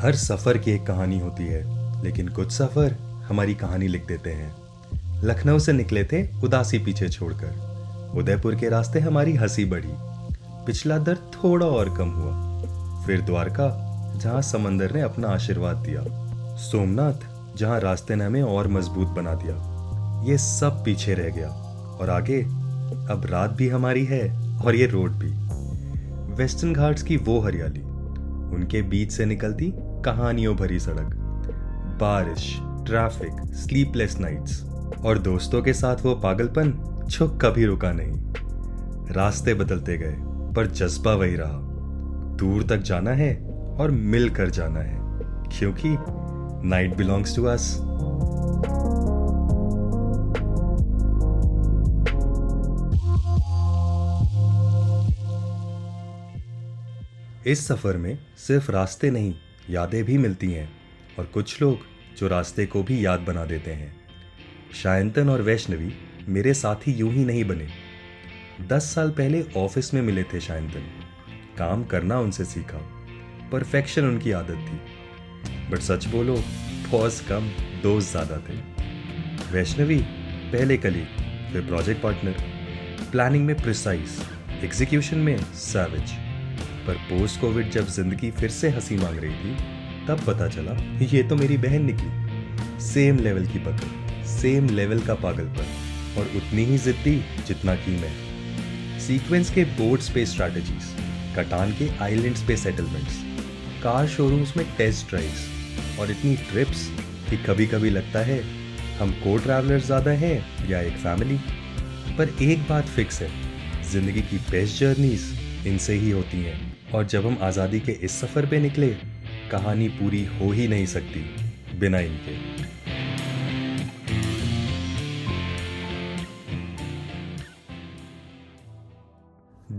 हर सफ़र की एक कहानी होती है, लेकिन कुछ सफ़र हमारी कहानी लिख देते हैं। लखनऊ से निकले थे उदासी पीछे छोड़कर, उदयपुर के रास्ते हमारी हंसी बढ़ी, पिछला दर्द थोड़ा और कम हुआ। फिर द्वारका, जहाँ समंदर ने अपना आशीर्वाद दिया, सोमनाथ, जहाँ रास्ते ने हमें और मजबूत बना दिया। ये सब पीछे रह गया और आगे अब रात भी हमारी है और ये रोड भी। वेस्टर्न घाट्स की वो हरियाली, उनके बीच से निकलती कहानियों भरी सड़क, बारिश, ट्रैफिक, स्लीपलेस नाइट्स और दोस्तों के साथ वो पागलपन जो कभी रुका नहीं। रास्ते बदलते गए पर जज्बा वही रहा, दूर तक जाना है और मिलकर जाना है, क्योंकि नाइट बिलोंग्स टू अस। इस सफर में सिर्फ रास्ते नहीं, यादें भी मिलती हैं, और कुछ लोग जो रास्ते को भी याद बना देते हैं। शायंतन और वैष्णवी मेरे साथी यूं ही नहीं बने। 10 साल पहले ऑफिस में मिले थे शायंतन, काम करना उनसे सीखा, परफेक्शन उनकी आदत थी। बट सच बोलो, बॉस कम, दोस्त ज़्यादा थे। वैष्णवी पहले कलीग, फिर प्रोजेक्ट पार्टनर, प्लानिंग में प्रिसाइज, एग्जीक्यूशन में सैवेज। पर पोस्ट कोविड जब जिंदगी फिर से हंसी मांग रही थी, तब पता चला ये तो मेरी बहन निकली। सेम लेवल की पकड़, सेम लेवल का पागलपन, और उतनी ही जिद्दी जितना की मैं। सीक्वेंस के बोर्ड्स पे स्ट्रैटेजीज, कटान के आइलैंड्स पे सेटलमेंट्स, कार शोरूम्स में टेस्ट ड्राइव्स, और इतनी ट्रिप्स कि कभी कभी लगता है हम को ट्रैवलर्स ज़्यादा हैं या एक फैमिली। पर एक बात फिक्स है, जिंदगी की बेस्ट जर्नीज इनसे ही होती हैं। और जब हम आज़ादी के इस सफ़र पे निकले, कहानी पूरी हो ही नहीं सकती बिना इनके।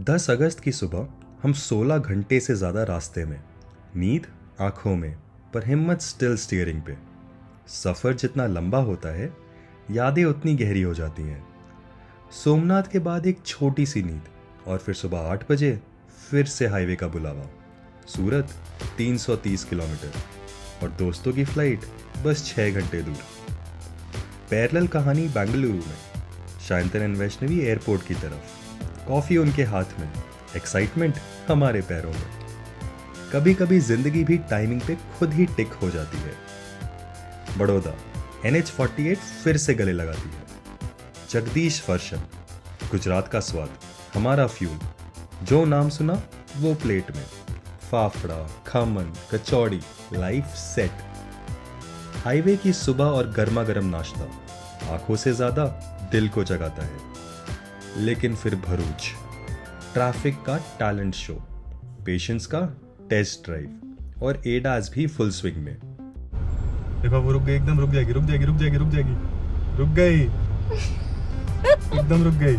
10 अगस्त की सुबह हम 16 घंटे से ज़्यादा रास्ते में, नींद आंखों में, पर हिम्मत स्टिल स्टीयरिंग पे। सफ़र जितना लंबा होता है, यादें उतनी गहरी हो जाती हैं। सोमनाथ के बाद एक छोटी सी नींद, और फिर सुबह 8 बजे फिर से हाईवे का बुलावा। सूरत 330 किलोमीटर, और दोस्तों की फ्लाइट बस 6 घंटे दूर। पैरेलल कहानी बेंगलुरु में, शायंतन एंड वैष्णवी एयरपोर्ट की तरफ, कॉफ़ी उनके हाथ में, एक्साइटमेंट हमारे पैरों में। कभी कभी जिंदगी भी टाइमिंग पे खुद ही टिक हो जाती है। बड़ौदा NH48 फिर से गले लगाती है। जगदीश वर्शन, गुजरात का स्वाद, हमारा फ्यूल, जो नाम सुना वो प्लेट में। फाफड़ा, खमन, कचौड़ी, लाइफ सेट। हाईवे की सुबह और गर्मा गर्म नाश्ता आंखों से ज्यादा दिल को जगाता है। लेकिन फिर भरूच, ट्रैफिक का टैलेंट शो, पेशेंस का टेस्ट ड्राइव, और एडास भी फुल स्विंग में। देखो वो रुक गई, एकदम रुक जाएगी, रुक जाएगी, रुक जाएगी, रुक जाएगी, रुक गई, एकदम रुक गई।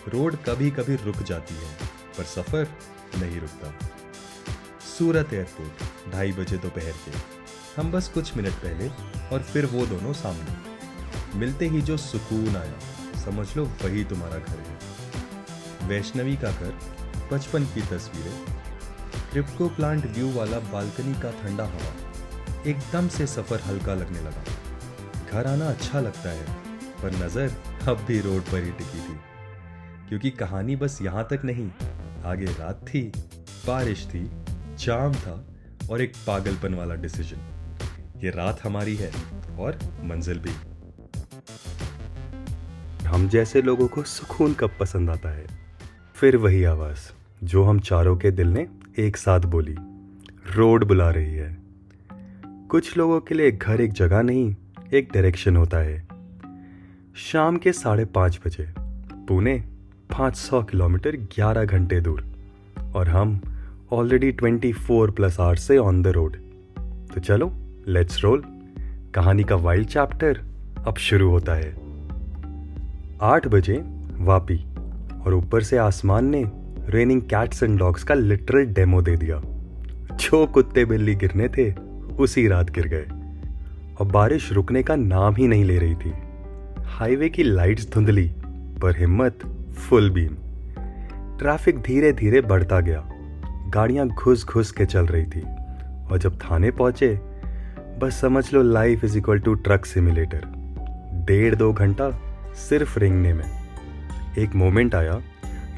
रोड कभी कभी रुक जाती है, पर सफर नहीं रुकता। सूरत एयरपोर्ट 2:30 बजे दोपहर के, हम बस कुछ मिनट पहले, और फिर वो दोनों सामने। मिलते ही जो सुकून आया, समझ लो वही तुम्हारा घर है। वैष्णवी का घर, बचपन की तस्वीरें, ट्रिप्को प्लांट व्यू वाला बालकनी का ठंडा हवा, एकदम से सफर हल्का लगने लगा। घर आना अच्छा लगता है, पर नजर अब भी रोड पर ही टिकी थी, क्योंकि कहानी बस यहाँ तक नहीं, आगे रात थी, बारिश थी, जाम था, और एक पागलपन वाला डिसीजन। ये रात हमारी है और मंजिल भी। हम जैसे लोगों को सुकून कब पसंद आता है? फिर वही आवाज जो हम चारों के दिल ने एक साथ बोली, रोड बुला रही है। कुछ लोगों के लिए घर एक जगह नहीं, एक डायरेक्शन होता है। शाम के 5:30 बजे, पुणे 500 किलोमीटर 11 घंटे दूर, और हम ऑलरेडी 24+ आवर्स से ऑन द रोड। तो चलो लेट्स रोल। कहानी का वाइल्ड चैप्टर अब शुरू होता है। 8 बजे वापी, और ऊपर से आसमान ने रेनिंग कैट्स एंड डॉग्स का लिटरल डेमो दे दिया। जो कुत्ते बिल्ली गिरने थे उसी रात गिर गए, और बारिश रुकने का नाम ही नहीं ले रही थी। हाईवे की लाइट्स धुंधली, पर हिम्मत फुल बीम। ट्रैफिक धीरे धीरे बढ़ता गया, गाड़ियां घुस घुस के चल रही थी, और जब थाने पहुंचे, बस समझ लो life is equal to truck simulator. 1.5-2 घंटा सिर्फ रेंगने में। एक मोमेंट आया,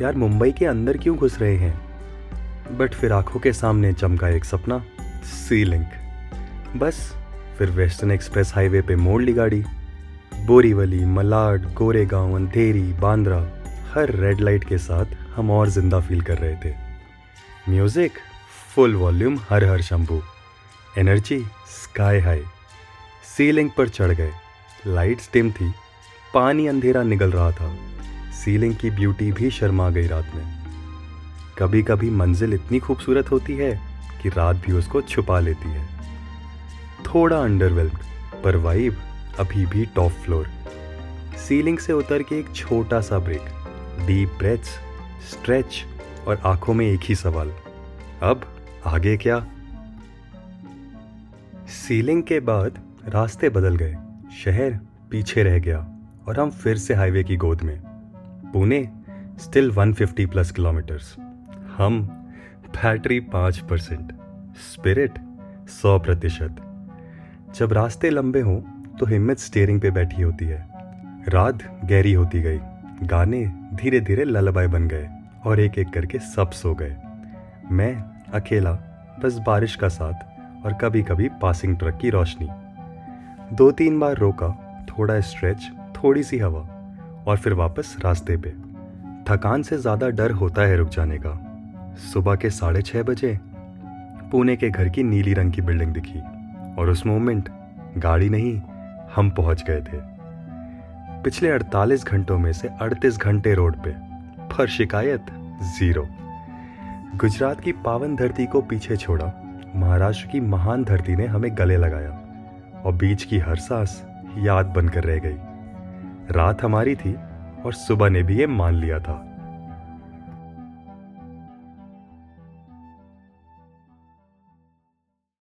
यार मुंबई के अंदर क्यों घुस रहे हैं, बट फिर आंखों के सामने चमका एक सपना, सी लिंक। बस फिर वेस्टर्न एक्सप्रेस हाईवे पे मोड़ ली गाड़ी। बोरीवली, मलाड, गोरेगांव, अंधेरी, बांद्रा, हर रेड लाइट के साथ हम और जिंदा फील कर रहे थे। म्यूजिक फुल वॉल्यूम, हर हर Shambhu. Energy sky high. Ceiling पर चढ़ गए। लाइट्स डिम थी, पानी अंधेरा निगल रहा था। सीलिंग की ब्यूटी भी शर्मा गई रात में। कभी कभी मंजिल इतनी खूबसूरत होती है कि रात भी उसको छुपा लेती है। थोड़ा अंडरवेल्म्ड, पर वाइब अभी भी टॉप फ्लोर। सीलिंग से उतर के एक छोटा सा ब्रेक, डीप ब्रेथ्स, स्ट्रेच और आंखों में एक ही सवाल, अब आगे क्या। सीलिंग के बाद रास्ते बदल गए, शहर पीछे रह गया और हम फिर से हाईवे की गोद में। Pune still 150+ kilometres. हम बैटरी 5%, स्पिरिट 100%। जब रास्ते लंबे हों तो हिम्मत स्टीयरिंग पे बैठी होती है। रात गहरी होती गई, गाने धीरे धीरे ललबाई बन गए और एक एक करके सब सो गए। मैं अकेला, बस बारिश का साथ और कभी कभी पासिंग ट्रक की रोशनी। 2-3 बार रोका, थोड़ा स्ट्रेच, थोड़ी सी हवा और फिर वापस रास्ते पे। थकान से ज़्यादा डर होता है रुक जाने का। सुबह के 6:30 बजे पुणे के घर की नीली रंग की बिल्डिंग दिखी और उस मोमेंट गाड़ी नहीं, हम पहुंच गए थे। पिछले 48 घंटों में से 38 घंटे रोड पे, पर शिकायत 0। गुजरात की पावन धरती को पीछे छोड़ा, महाराष्ट्र की महान धरती ने हमें गले लगाया और बीच की हर सांस याद बनकर रह गई। रात हमारी थी और सुबह ने भी ये मान लिया था।